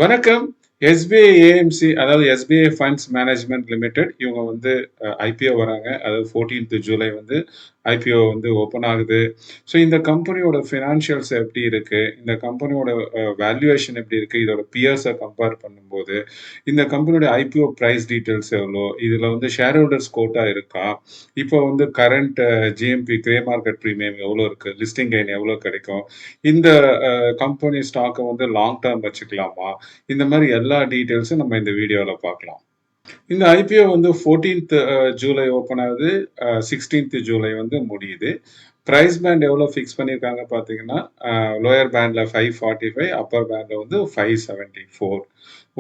வணக்கம். SBI AMC அதாவது SBI funds management limited இவங்க வந்து ஐபிஓ வராங்க. அதாவது 14th ஜூலை வந்து ஐபிஓ வந்து ஓப்பன் ஆகுது. ஸோ இந்த கம்பெனியோட ஃபினான்ஷியல்ஸ் எப்படி இருக்கு? இந்த கம்பெனியோட வேல்யூவேஷன் எப்படி இருக்கு? இதோட பியர்ஸை கம்பேர் பண்ணும்போது இந்த கம்பெனியோட ஐபிஓ ப்ரைஸ் டீட்டெயில்ஸ் எவ்வளோ? இதில் வந்து ஷேர் ஹோல்டர்ஸ் கோட்டா இருக்கா? இப்போ வந்து current GMP grey market premium எவ்வளோ இருக்கு? லிஸ்டிங் கெயின் எவ்வளோ கிடைக்கும்? இந்த கம்பெனி ஸ்டாக்கை வந்து லாங் டேர்ம் வச்சுக்கலாமா? இந்த மாதிரி எல்லா டீட்டெயில்ஸும் நம்ம இந்த வீடியோவில் பார்க்கலாம். இந்த ஐபிஓ வந்து 14th ஜூலை ஓப்பன் ஆகுது, 16th ஜூலை வந்து முடியுது. ப்ரைஸ் பேண்ட் எவ்வளோ ஃபிக்ஸ் பண்ணியிருக்காங்க பார்த்தீங்கன்னா, லோயர் பேண்டில் 545, அப்பர் பேண்டில் வந்து 574.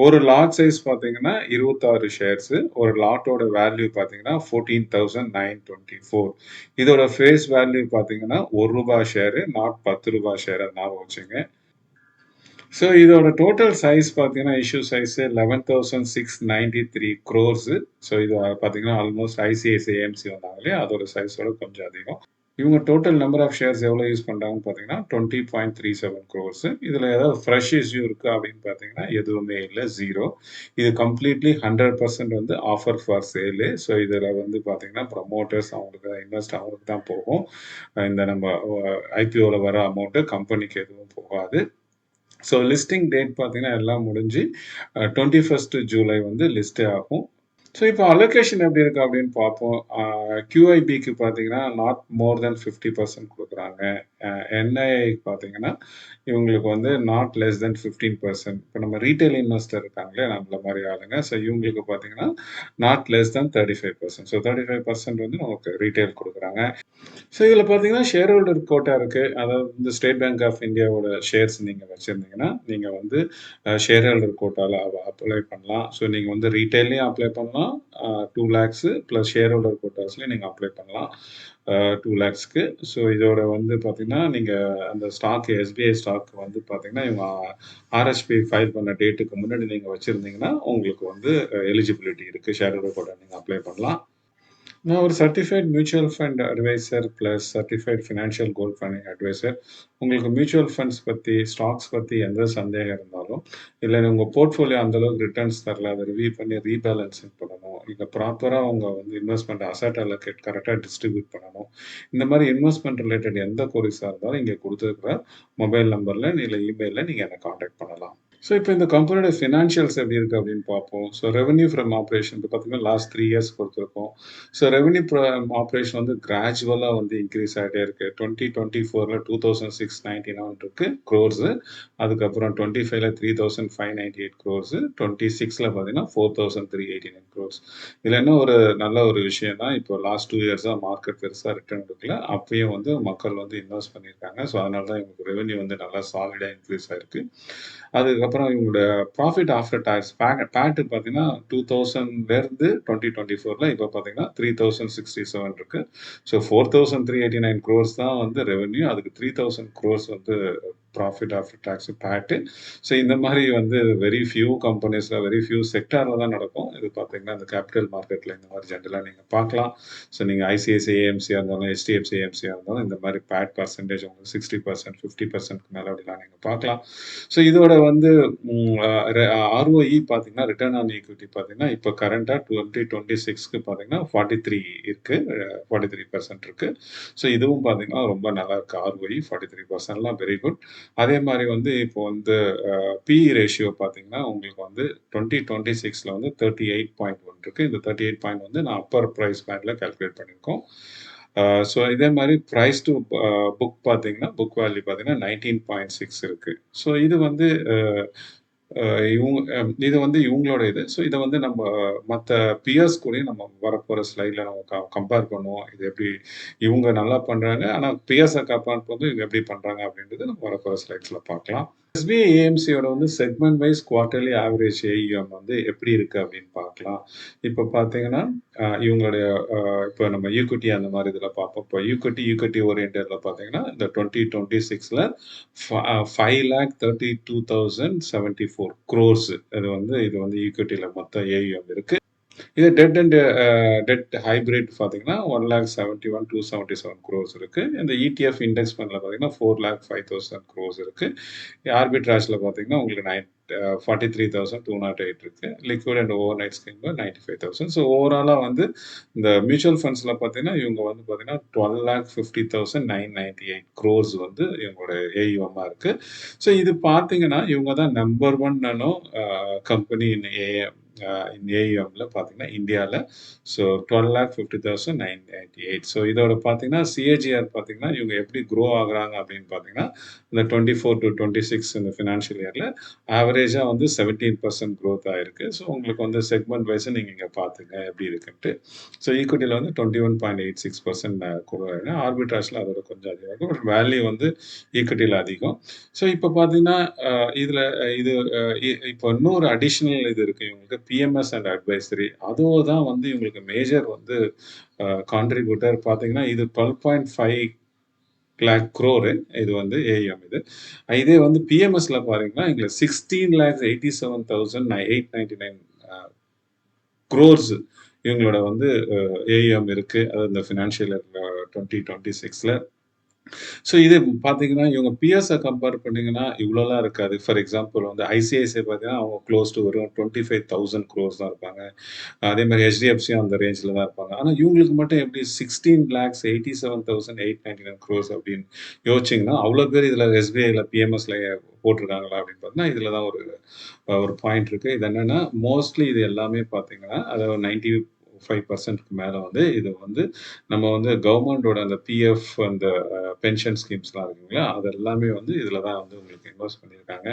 ஒரு லாட் சைஸ் பார்த்தீங்கன்னா 26 ஷேர்ஸு. ஒரு லாட்டோட வேல்யூ பார்த்தீங்கன்னா 14,924. இதோட ஃபேஸ் வேல்யூ பார்த்தீங்கன்னா ₹1 ஷேரு, நாட் ₹10 ஷேர் ஞாபகம் வச்சுங்க. ஸோ இதோட டோட்டல் சைஸ் பார்த்தீங்கன்னா இஷ்யூ சைஸு 11,693 crores. ஸோ இது பார்த்தீங்கன்னா ஆல்மோஸ்ட் ஐசிஐசிஐ ஏஎம்சி வந்தாங்க இல்லையா, அதோட சைஸோட கொஞ்சம் அதிகம். இவங்க டோட்டல் நம்பர் ஆஃப் ஷேர்ஸ் எவ்வளோ யூஸ் பண்ணுறாங்கன்னு பார்த்தீங்கன்னா 20.37 crores. இதில் ஏதாவது ஃப்ரெஷ் இஷ்யூ இருக்குது அப்படின்னு பார்த்தீங்கன்னா எதுவுமே இல்லை, ஜீரோ. இது கம்ப்ளீட்லி 100% வந்து ஆஃபர் ஃபார் சேலு. ஸோ இதில் வந்து பார்த்தீங்கன்னா ப்ரமோட்டர்ஸ் அவங்களுக்கு இன்வெஸ்ட் அவங்களுக்கு தான் போகும். இந்த நம்ம ஐபிஓவில் வர அமௌண்ட்டு கம்பெனிக்கு எதுவும் போகாது. ஸோ லிஸ்டிங் டேட் பார்த்தீங்கன்னா எல்லாம் முடிஞ்சு 21st ஜூலை வந்து லிஸ்டே ஆகும். ஸோ இப்போ அலோகேஷன் எப்படி இருக்கு அப்படின்னு பார்ப்போம். QIBக்கு பார்த்தீங்கன்னா நாட் மோர் தென் 50% கொடுக்குறாங்க. NIIக்கு பார்த்தீங்கன்னா இவங்களுக்கு வந்து நாட் லெஸ் தென் 15%. இப்போ நம்ம ரீட்டைல் இன்வெஸ்டர் இருக்காங்களே நம்மள மாதிரி ஆளுங்க, ஸோ இவங்களுக்கு பார்த்தீங்கன்னா நாட் லெஸ் தென் 35%. ஸோ 35% வந்து நமக்கு ரீட்டைல் கொடுக்குறாங்க. ஸோ இதில் பார்த்தீங்கன்னா ஷேர் ஹோல்டர் கோட்டா இருக்குது. அதாவது இந்த ஸ்டேட் பேங்க் ஆஃப் இந்தியாவோட ஷேர்ஸ் நீங்கள் வச்சுருந்தீங்கன்னா நீங்கள் வந்து ஷேர் ஹோல்டர் கோட்டாவில் அப்ளை பண்ணலாம். ஸோ நீங்கள் வந்து ரீட்டைல்லையும் அப்ளை பண்ணலாம், 2 lakhs ப்ளஸ் ஷேர் ஹோல்டர் கோட்டாஸ்லையும் நீங்கள் அப்ளை பண்ணலாம் 2 lakhsக்கு. ஸோ இதோட வந்து பார்த்தீங்கன்னா நீங்கள் அந்த ஸ்டாக் எஸ்பிஐ ஸ்டாக் வந்து பார்த்தீங்கன்னா இவங்க ஆர்எஸ்பி ஃபைல் பண்ண டேட்டுக்கு முன்னாடி நீங்கள் வச்சுருந்தீங்கன்னா உங்களுக்கு வந்து எலிஜிபிலிட்டி இருக்குது, ஷேர் ஹோல்டர் கோட்டா நீங்கள் அப்ளை பண்ணலாம். நான் ஒரு certified mutual fund advisor plus certified financial goal planning advisor. உங்களுக்கு மியூச்சுவல் ஃபண்ட்ஸ் பற்றி, ஸ்டாக்ஸ் பற்றி எந்த சந்தேகம் இருந்தாலும், இல்லை உங்கள் போர்ட்ஃபோலியோ அந்தளவுக்கு ரிட்டர்ன்ஸ் தரல, அதை ரிவ்யூ பண்ணி ரீபேலன்சிங் பண்ணணும், இல்லை ப்ராப்பராக அவங்க வந்து இன்வெஸ்ட்மெண்ட் அசட் அலோகேட் கரெக்டாக டிஸ்ட்ரிபியூட் பண்ணணும், இந்த மாதிரி இன்வெஸ்ட்மெண்ட் ரிலேட்டட் எந்த கொரிஸாக இருந்தாலும் இங்கே கொடுத்துருக்குற மொபைல் நம்பரில் இல்லை இமெயிலில் நீங்கள் என்னை காண்டாக்ட் பண்ணலாம். ஸோ இப்போ இந்த கம்பெனியோட ஃபினான்ஷியல்ஸ் எப்படி இருக்குது அப்படின்னு பார்ப்போம். ஸோ ரெவன்யூ ஃப்ரம் ஆப்ரேஷன் இப்போ பார்த்தீங்கன்னா லாஸ்ட் 3 years கொடுத்துருக்கோம். ஸோ ரெவன்யூ ஆப்ரேஷன் வந்து கிராஜுவலாக வந்து இன்க்ரீஸ் ஆகிட்டே இருக்குது. 2024 2699 இருக்கு க்ரோர்ஸு. அதுக்கப்புறம் 25 3598 க்ரோர்ஸு. 26 பார்த்தீங்கன்னா 4389 க்ரோர்ஸ். இதில் என்ன ஒரு நல்ல ஒரு விஷயம்னா, இப்போ லாஸ்ட் 2 years மார்க்கெட் பெருசாக ரிட்டர்ன் எடுக்கல, அப்பயும் வந்து மக்கள் வந்து இன்வெஸ்ட் பண்ணியிருக்காங்க. ஸோ அதனால தான் இவங்களுக்கு ரெவன்யூ வந்து நல்லா சாலிடாக இன்க்ரீஸ் ஆயிருக்கு. அதுக்கப்புறம் இவங்களோட ப்ராஃபிட் ஆஃப்டர் டேக்ஸ் பேட்டு பார்த்தீங்கன்னா 2000லேருந்து 2024 இப்போ பார்த்தீங்கன்னா 3067 இருக்கு. ஸோ 4389 crores தான் வந்து ரெவன்யூ, அதுக்கு 3000 crores வந்து profit after tax paid. So இந்த மாதிரி வந்து வெரி ஃபியூ கம்பெனிஸில் வெரி ஃபியூ செக்டாரில் தான் நடக்கும். இது பார்த்தீங்கன்னா இந்த கேபிட்டல் மார்க்கெட்டில் இந்த மாதிரி ஜென்ரலாக நீங்கள் பார்க்கலாம். ஸோ நீங்கள் ஐசிஐசிஐ ஏஎம்சியாக இருந்தாலும் HDFC ஏஎம்சியாக இருந்தாலும் இந்த மாதிரி பேட் பர்சன்டேஜ் உங்களுக்கு 60% 50%க்கு மேலே அப்படிலாம் நீங்கள் பார்க்கலாம். ஸோ இதோட வந்து ROE பார்த்தீங்கன்னா ரிட்டர்ன் ஆன் ஈக்விட்டி பார்த்தீங்கன்னா இப்போ கரண்ட்டாக 2026க்கு பார்த்தீங்கன்னா 43 இருக்கு, 43% இருக்கு. ஸோ இதுவும் பார்த்தீங்கன்னா ரொம்ப நல்லா இருக்கு. ROE 43%லாம் வெரி குட். அதே மாதிரி வந்து இப்போ வந்து PE ரேஷியோ பார்த்தீங்கன்னா உங்களுக்கு வந்து 2026ல வந்து 38.1 இருக்கு. இந்த 38.1 வந்து நான் அப்பர் ப்ரைஸ் பேண்டில் கால்குலேட் பண்ணியிருக்கோம். ஸோ இதே மாதிரி ப்ரைஸ் டு புக் பார்த்தீங்கன்னா புக் வேல்யூ பார்த்தீங்கன்னா 19.6 இருக்கு. ஸோ இது வந்து இது வந்து இவங்களோட இது. ஸோ இதை வந்து நம்ம மற்ற பியர்ஸ் கூடயும் நம்ம வரப்போகிற ஸ்லைடில் நம்ம கம்பேர் பண்ணுவோம். இது எப்படி இவங்க நல்லா பண்ணுறாங்க, ஆனால் பியர்ஸை கம்பேர் பண்ணும்போது இவங்க எப்படி பண்ணுறாங்க அப்படின்றது நம்ம வரப்போகிற ஸ்லைட்ஸில் பார்க்கலாம். எஸ்பிஐ ஏஎம்சியோட வந்து segment wise quarterly average AUM வந்து எப்படி இருக்குது அப்படின்னு பார்க்கலாம். இப்போ பார்த்தீங்கன்னா இவங்களுடைய இப்போ நம்ம ஈக்விட்டி அந்த மாதிரி இதில் பார்ப்போம். இப்போ ஈக்விட்டி ஓரியன்டடில் பார்த்தீங்கன்னா இந்த 2026ல் 5,32,074 crores இது வந்து ஈக்விட்டியில் மொத்த AUM இருக்குது. இது டெட் ஹைபிரிட் பார்த்தீங்கன்னா 1,71,277 crores இருக்கு. இந்த ETF இண்டெக்ஸ் ஃபண்ட்ல பார்த்தீங்கன்னா 4,05,000 crores இருக்கு. ஆர்பிட்ராஜ்ல பார்த்தீங்கன்னா உங்களுக்கு 43,208 இருக்கு. லிக்விட் அண்ட் ஓவர் நைட் ஸ்கீம்ல 95,000. ஸோ ஓவராலா வந்து இந்த மியூச்சுவல் ஃபண்ட்ஸ்ல பார்த்தீங்கன்னா இவங்க வந்து பார்த்தீங்கன்னா 12,50,998 crores வந்து இவங்களோட AUM இருக்கு. ஸோ இது பார்த்தீங்கன்னா இவங்க தான் நம்பர் ஒன் கம்பெனி இன் ஏயுஎம்ல பார்த்தீங்கன்னா இந்தியாவில். ஸோ 12,50,998. ஸோ இதோட பார்த்தீங்கன்னா சிஏஜிஆர் பார்த்தீங்கன்னா இவங்க எப்படி க்ரோ ஆகுறாங்க அப்படின்னு பார்த்தீங்கன்னா இந்த 24 to 26 இந்த ஃபினான்ஷியல் இயரில் ஆவரேஜாக வந்து 17% க்ரோத் ஆயிருக்கு. ஸோ உங்களுக்கு வந்து செக்மெண்ட் வைஸ் நீங்கள் இங்கே பார்த்துங்க எப்படி இருக்குன்ட்டு. ஸோ ஈக்விட்டியில் வந்து 21.86% கொடுக்குறாங்க. ஆர்பிட்ராஜில் அதோட கொஞ்சம் அதிகம் இருக்கும். பட் வேல்யூ வந்து ஈக்விட்டியில் அதிகம். ஸோ இப்போ பார்த்தீங்கன்னா இதில் இது இப்போ இன்னொரு அடிஷ்னல் இது இருக்குது இவங்களுக்கு பிஎம்எஸ் அண்ட் அட்வைசரி. அதுவும் தான் வந்து இவங்களுக்கு மேஜர் வந்து கான்ட்ரிபியூட்டர் பார்த்தீங்கன்னா இது 12.5 lakh crore இது வந்து ஏஎம் இது. இதே வந்து பிஎம்எஸ்ல பாருங்கன்னா இங்க 16,87,899 crores இவங்களோட வந்து ஏஎம் இருக்கு. அது இந்த ஃபினான்ஷியல் 2026ல. ஸோ இது பார்த்தீங்கன்னா இவங்க பிஎஸ்ஸை கம்பேர் பண்ணீங்கன்னா இவ்வளோலாம் இருக்காது. ஃபார் எக்ஸாம்பிள் வந்து ஐசிஐசிஐ பார்த்தீங்கன்னா அவங்க க்ளோஸ் டு வெறும் 25,000 crores தான் இருப்பாங்க. அதே மாதிரி ஹெச்டிஎஃப்சியும் அந்த ரேஞ்சில் தான் இருப்பாங்க. ஆனால் இவங்களுக்கு மட்டும் எப்படி 16,87,899 crores அப்படின்னு யோசிச்சிங்கன்னா அவ்வளோ பேர் இதில் எஸ்பிஐல பிஎம்எஸ்ல போட்டிருக்காங்களா அப்படின்னு பார்த்தீங்கன்னா இதில் தான் ஒரு பாயிண்ட் இருக்கு. இது என்னன்னா மோஸ்ட்லி இது எல்லாமே பார்த்தீங்கன்னா அதாவது 95%க்கு மேலே வந்து இது வந்து நம்ம வந்து கவர்மெண்டோட அந்த பிஎஃப் அந்த பென்ஷன் ஸ்கீம்ஸ்லாம் இருக்குங்களா அது எல்லாமே வந்து இதில் தான் வந்து உங்களுக்கு இன்வெஸ்ட் பண்ணியிருக்காங்க.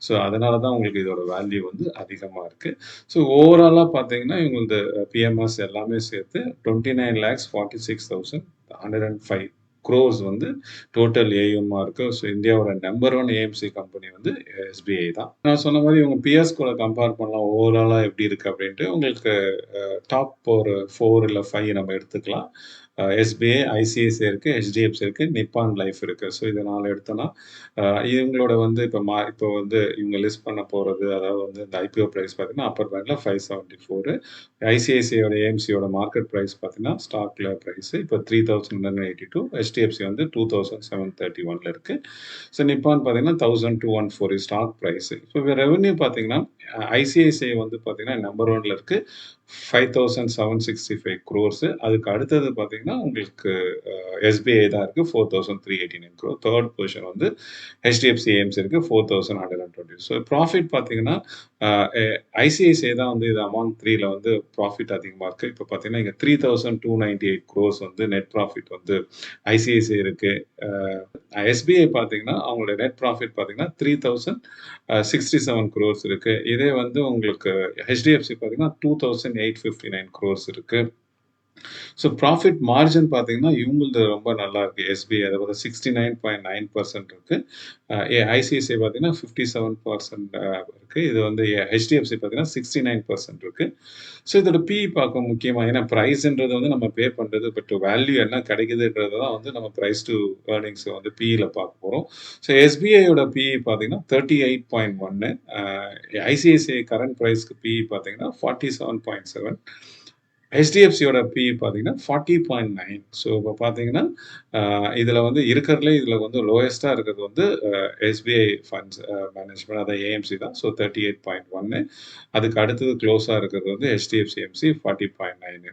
ஸோ அதனால தான் உங்களுக்கு இதோட வேல்யூ வந்து அதிகமாக இருக்குது. ஸோ ஓவராலாக பார்த்தீங்கன்னா இவங்களது பிஎம்எஸ் எல்லாமே சேர்த்து 29,46,105 crores வந்து டோட்டல் ஏஎம்மா இருக்கு. ஸோ இந்தியாவோட நம்பர் ஒன் ஏஎம்சி கம்பெனி வந்து எஸ்பிஐ தான். நான் சொன்ன மாதிரி உங்க பிஎஸ் கூட கம்பேர் பண்ணலாம் ஓவராலா எப்படி இருக்கு அப்படின்ட்டு உங்களுக்கு டாப் ஒரு 4 இல்லை 5 நம்ம எடுத்துக்கலாம். எஸ்பிஐ, ஐசிஐசிஐ இருக்கு, ஹெச்டிஎஃப்சி இருக்கு, நிப்பான் லைஃப் இருக்கு. ஸோ இதை 4 எடுத்தோம்னா இவங்களோட வந்து இப்போ வந்து இவங்க லிஸ்ட் பண்ண போறது அதாவது வந்து இந்த ஐபிஓ பிரைஸ் பார்த்தீங்கன்னா அப்பர் பேண்ட்ல 574. ஐசிஐசிஐயோட ஏஎம்சியோட மார்க்கெட் ப்ரைஸ் பார்த்தீங்கன்னா ஸ்டாக்ல ப்ரைஸ் இப்போ 3,182. ஹெச்டிஎஃப்சி வந்து 2,731ல இருக்கு. ஸோ நிப்பான் பார்த்தீங்கன்னா 1,214 ஸ்டாக் ப்ரைஸ். இப்போ ரெவன்யூ பார்த்தீங்கன்னா ஐசிஐசிஐ வந்து பார்த்தீங்கன்னா நம்பர் ஒன்ல இருக்கு 5,765 crores. அதுக்கு அடுத்தது பார்த்தீங்கன்னா உங்களுக்கு எஸ்பிஐ தான் இருக்கு 4,389 crore. தேர்ட் பொசிஷன் வந்து ஹெச்டிஎஃப்சி ஏஎம்சி இருக்கு 4,120. ஸோ ப்ராஃபிட் பார்த்தீங்கன்னா ஐசிஐசிஐ தான் வந்து இது அமாங் 3ல வந்து ப்ராஃபிட் அதிகமாக இருக்கு. இப்போ பார்த்தீங்கன்னா இங்கே 3,298 crores வந்து நெட் ப்ராஃபிட் வந்து ஐசிஐசிஐ இருக்கு. எஸ்பிஐ பார்த்தீங்கன்னா அவங்களோட நெட் ப்ராஃபிட் பார்த்தீங்கன்னா 3,067 crores இருக்கு. இதே வந்து உங்களுக்கு ஹெச்டிஎஃப்சி பார்த்தீங்கன்னா 2,859 crores இருக்கு. ஸோ ப்ராஃபிட் மார்ஜின் பார்த்தீங்கன்னா இவங்களது ரொம்ப நல்லா இருக்கு. எஸ்பிஐ அதாவது 69.9% இருக்கு. ஐசிஐசிஐ பார்த்தீங்கன்னா 57% இருக்கு. இது வந்து ஹெச்டிஎஃப்சி பார்த்தீங்கன்னா 69% இருக்கு. ஸோ இதோட பிஇ பார்க்க முக்கியமா ஏன்னா ப்ரைஸ்ன்றது வந்து நம்ம பே பண்றது பட் வேல்யூ என்ன கிடைக்குதுன்றது தான் வந்து நம்ம ப்ரைஸ் டு ஏர்னிங்ஸ் வந்து பிஇல பார்க்க போறோம். ஸோ எஸ்பிஐயோட பிஇ பார்த்தீங்கன்னா 38.1. ஐசிஐசிஐ கரண்ட் ப்ரைஸ்க்கு பிஇ பார்த்தீங்கன்னா 47.7. ஹெச்டிஎஃப்சியோட பிஇ பார்த்தீங்கன்னா 40.9. ஸோ இப்போ பார்த்தீங்கன்னா இதில் வந்து இருக்கிறதுலே இதில் வந்து லோயஸ்ட்டாக இருக்கிறது வந்து எஸ்பிஐ ஃபண்ட்ஸ் மேனேஜ்மெண்ட் அதான் ஏஎம்சி தான். ஸோ 38.1. அதுக்கு அடுத்தது க்ளோஸாக இருக்கிறது வந்து ஹெச்டிஎஃப்சி ஏஎம்சி 40.9.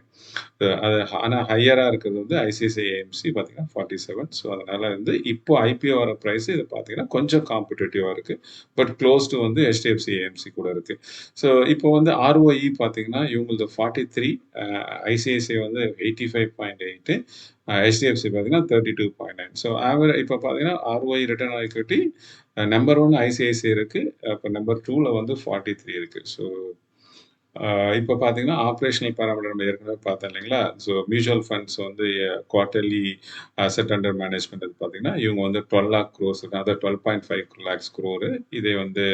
அது ஆனால் ஹையராக இருக்கிறது வந்து ஐசிஐசிஐ ஏஎம்சி பார்த்தீங்கன்னா 47. ஸோ அதனால வந்து இப்போ ஐபிஓ வர ப்ரைஸ் இது பார்த்தீங்கன்னா கொஞ்சம் காம்படிட்டிவாக இருக்குது. பட் க்ளோஸ் டு வந்து ஹெச்டிஎஃப்சி ஏஎம்சி கூட இருக்குது. ஸோ இப்போ வந்து ஆர்ஓஇ பார்த்தீங்கன்னா இவங்களது 43, ஐசிஐசிஐ வந்து 85.8, ஹெச்டிஎஃப்சி பார்த்தீங்கன்னா 32.9. ஸோ இப்போ பார்த்தீங்கன்னா ROE return on equity number 1 ICICI இருக்கு. இப்போ நம்பர் 2ல வந்து 43 இருக்கு. ஸோ இப்போ பார்த்தீங்கன்னா ஆப்ரேஷனல் பேராமீட்டர் நம்ம ஏற்கனவே பார்த்தோம் இல்லைங்களா. ஸோ மியூச்சுவல் ஃபண்ட்ஸ் வந்து குவார்ட்டர்லி அசெட் அண்டர் மேனேஜ்மெண்ட் பார்த்தீங்கன்னா இவங்க வந்து 12 lakh crores அதாவது 12.5 lakhs crore. இதே வந்து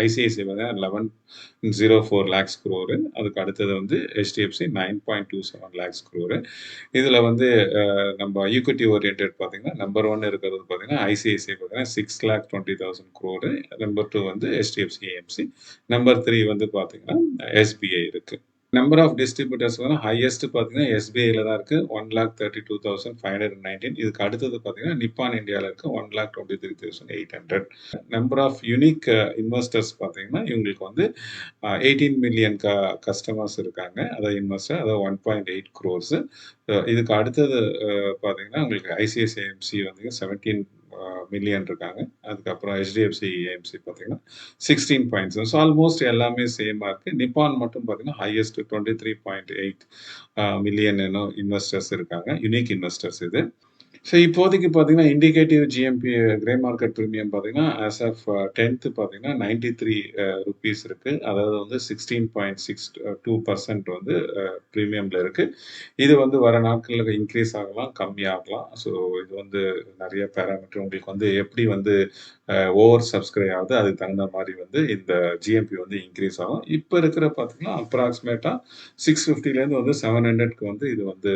ஐசிஐசிஐ வந்து 11.04 lakhs crore. அதுக்கு அடுத்தது வந்து ஹெச்டிஎஃப்சி 9.27 lakhs crore. இதில் வந்து நம்ம ஈக்விட்டி ஓரியன்ட் பார்த்தீங்கன்னா நம்பர் 1 இருக்கிறது பார்த்தீங்கன்னா ஐசிஐசிஐ பார்த்தீங்கன்னா 6,20,000 crore. நம்பர் 2 வந்து ஹெச்டிஎஃப்சி ஏஎம்சி. நம்பர் 3 வந்து பார்த்தீங்கன்னா எஸ்பிஐ இருக்கு. நம்பர் ஆஃப் டிஸ்ட்ரிபியூட்டர்ஸ் வந்து ஹையஸ்ட் பார்த்தீங்கன்னா எஸ்பிஐல தான் இருக்கு. 1,32,519. இதுக்கு அடுத்தது பார்த்தீங்கன்னா நிப்பான் இந்தியால இருக்கு. 1,23,800. நம்பர் ஆஃப் யூனிக் இன்வெஸ்டர்ஸ் பார்த்தீங்கன்னா இவங்களுக்கு வந்து 18 மில்லியன் கஸ்டமர்ஸ் இருக்காங்க. அதாவது இன்வெஸ்டர், அதாவது 1.8 crores. இதுக்கு அடுத்தது பார்த்தீங்கன்னா உங்களுக்கு ஐசிஐசிஐ ஏஎம்சி வந்து 17 மில்லியன் இருக்காங்க. அதுக்கப்புறம் ஹெச்டிஎஃப்சி ஏஎம்சி பார்த்தீங்கன்னா 16 பாயிண்ட்ஸ். ஸோ ஆல்மோஸ்ட் எல்லாமே சேமா இருக்கு. நிப்பான் மட்டும் பார்த்தீங்கன்னா ஹையஸ்ட் 23.8 மில்லியன் இன்வெஸ்டர்ஸ் இருக்காங்க. யுனிக் இன்வெஸ்டர்ஸ் இது. ஸோ இப்போதைக்கு பார்த்தீங்கன்னா indicative GMP grey market premium பார்த்தீங்கன்னா ஆஸ் ஆஃப் 10th பார்த்தீங்கன்னா 93 ருபீஸ் இருக்கு. அதாவது வந்து 16.62% வந்து ப்ரீமியம்ல இருக்கு. இது வந்து வர நாட்களில் இன்க்ரீஸ் ஆகலாம், கம்மியாகலாம். ஸோ இது வந்து நிறைய பேராமீட்டர் உங்களுக்கு வந்து எப்படி வந்து ஓவர் சப்ஸ்கிரைப் ஆகுது, அதுக்கு தகுந்த மாதிரி வந்து இந்த ஜிஎம்பி வந்து இன்க்ரீஸ் ஆகும். இப்போ இருக்கிற பார்த்தீங்கன்னா அப்ராக்சிமேட்டாக 650லேருந்து வந்து 700க்கு வந்து இது வந்து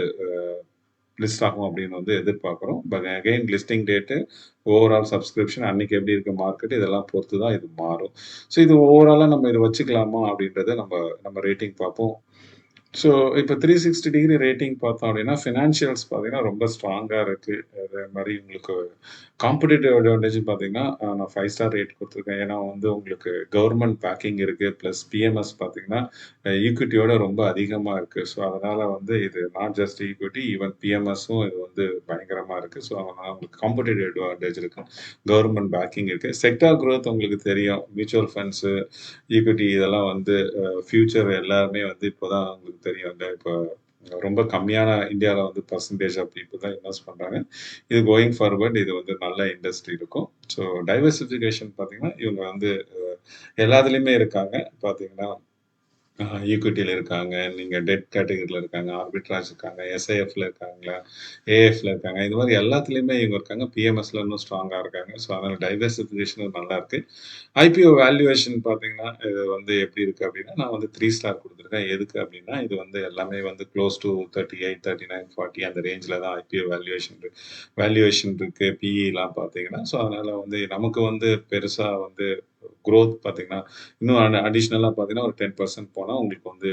லிஸ்ட் ஆகும் அப்படின்னு வந்து எதிர்பார்க்குறோம். But again listing date, overall subscription, அன்னைக்கு எப்படி இருக்கு மார்க்கெட், இதெல்லாம் பொறுத்து தான் இது மாறும். ஸோ இது ஓவராலாக நம்ம இதை வச்சுக்கலாமா அப்படின்றத நம்ம நம்ம ரேட்டிங் பார்ப்போம். ஸோ இப்போ 360 டிகிரி ரேட்டிங் பார்த்தோம் அப்படின்னா ஃபினான்ஷியல்ஸ் பார்த்தீங்கன்னா ரொம்ப ஸ்ட்ராங்காக இருக்கு. அதே மாதிரி உங்களுக்கு காம்படிட்டிவ் அட்வான்டேஜ் பார்த்தீங்கன்னா நான் 5 ஸ்டார் ரேட் கொடுத்துருக்கேன். ஏன்னா வந்து உங்களுக்கு கவர்மெண்ட் பேக்கிங் இருக்கு. ப்ளஸ் பிஎம்எஸ் பார்த்தீங்கன்னா ஈக்விட்டியோட ரொம்ப அதிகமாக இருக்கு. ஸோ அதனால வந்து இது நாட் ஜஸ்ட் ஈக்விட்டி, ஈவன் பிஎம்எஸும் இது வந்து பயங்கரமாக இருக்கு. ஸோ அதனால உங்களுக்கு காம்படிட்டிவ் அட்வான்டேஜ் இருக்கு. கவர்மெண்ட் பேக்கிங் இருக்கு. செக்டார் growth உங்களுக்கு தெரியும். மியூச்சுவல் ஃபண்ட்ஸு, ஈக்விட்டி இதெல்லாம் வந்து ஃபியூச்சர் எல்லாமே வந்து இப்போதான் உங்களுக்கு தெரியும். இப்போ ரொம்ப கம்மியான இந்தியாவில் வந்து பர்சன்டேஜ் ஆஃப் பீப்புள் தான் இன்வெஸ்ட் பண்ணுறாங்க. இது கோயிங் ஃபார்வர்ட் இது வந்து நல்ல இண்டஸ்ட்ரி இருக்கும். ஸோ டைவர்சிஃபிகேஷன் பார்த்தீங்கன்னா இவங்க வந்து எல்லாத்துலேயுமே இருக்காங்க. பார்த்தீங்கன்னா ஈக்விட்டியில் இருக்காங்க, நீங்கள் டெட் கேட்டகரியில் இருக்காங்க, ஆர்பிட்ராஜ் இருக்காங்க, எஸ்ஐஎஃப்ல இருக்காங்களா, ஏஎஃப்ல இருக்காங்க. இது மாதிரி எல்லாத்துலேயுமே இவங்க இருக்காங்க. பிஎம்எஸ்ல இன்னும் ஸ்ட்ராங்காக இருக்காங்க. ஸோ அதனால் டைவர்சிஃபிகேஷனும் நல்லா இருக்கு. ஐபிஓ வேல்யூவேஷன் பார்த்தீங்கன்னா இது வந்து எப்படி இருக்கு அப்படின்னா நான் வந்து 3 ஸ்டார் கொடுத்துருக்கேன். எதுக்கு அப்படின்னா இது வந்து எல்லாமே வந்து க்ளோஸ் டு 38, 39, 40 அந்த ரேஞ்சில் தான் ஐபிஓ வேல்யூவேஷன் இருக்கு. பிஇலாம் பார்த்தீங்கன்னா ஸோ அதனால வந்து நமக்கு வந்து பெருசாக வந்து growth பார்த்தீங்கன்னா இன்னும் அடிஷ்னலாக பார்த்தீங்கன்னா ஒரு 10% போனால் உங்களுக்கு வந்து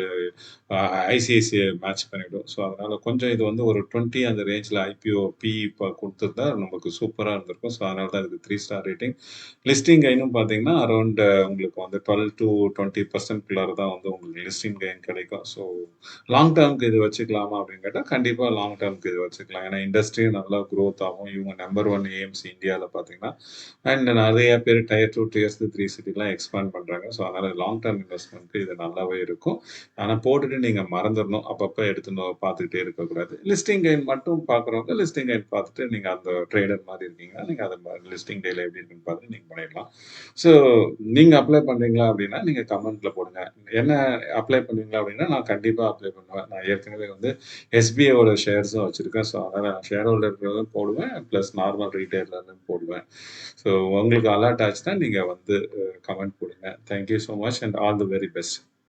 ஐசிஐசிஐ மேட்ச் பண்ணிவிடும். ஸோ அதனால் கொஞ்சம் இது வந்து ஒரு 20 அந்த ரேஞ்சில் ஐபிஓ பிஇ இப்போ கொடுத்துருந்தா நமக்கு சூப்பராக இருந்திருக்கும். ஸோ அதனால தான் இதுக்கு 3 ஸ்டார் ரேட்டிங். லிஸ்டிங் கைனும் பார்த்தீங்கன்னா அரௌண்ட் உங்களுக்கு வந்து 12 to 20% தான் வந்து உங்களுக்கு லிஸ்டிங் கைன் கிடைக்கும். ஸோ லாங் டேர்முக்கு இது வச்சுக்கலாமா அப்படின்னு கேட்டால் கண்டிப்பாக லாங் டேர்முக்கு இது வச்சுக்கலாம். ஏன்னா இண்டஸ்ட்ரியும் நல்லா க்ரோத் ஆகும். இவங்க நம்பர் 1 ஏஎம்சி இந்தியாவில் பார்த்தீங்கன்னா அண்ட் நிறைய பேர் டயர் 2, டயர் 3 சிட்டிலாம் எக்ஸ்பேண்ட் பண்ணுறாங்க. ஸோ அதனால் லாங் டேர்ம் இன்வெஸ்ட்மெண்ட்க்கு இது நல்லாவே இருக்கும். ஆனால் போட்டுட்டு நீங்கள் மறந்துடணும். அப்பப்போ எடுத்து பார்த்துக்கிட்டே இருக்கக்கூடாது. லிஸ்டிங் கெயின் மட்டும் பார்க்குறவங்க லிஸ்டிங் கெயின் பார்த்துட்டு நீங்கள் அந்த ட்ரேடர் மாதிரி இருக்கீங்கன்னா நீங்கள் அதை லிஸ்டிங் டேல எப்படி இருக்குன்னு பார்த்து நீங்கள் பண்ணிடலாம். ஸோ நீங்கள் அப்ளை பண்ணுறீங்களா அப்படின்னா நீங்கள் கமெண்ட்டில் போடுங்க. என்ன அப்ளை பண்ணுவீங்களா அப்படின்னா நான் கண்டிப்பாக அப்ளை பண்ணுவேன். நான் ஏற்கனவே வந்து எஸ்பிஐயோட ஷேர்ஸும் வச்சுருக்கேன். ஸோ அதனால் நான் ஷேர் ஹோல்டர்களும் போடுவேன், ப்ளஸ் நார்மல் ரீட்டைலர்லையும் போடுவேன். ஸோ உங்களுக்கு அலர்ட் ஆச்சுன்னா நீங்கள் வந்து கமெண்ட் போடுங்க. Thank you so much and all the very best.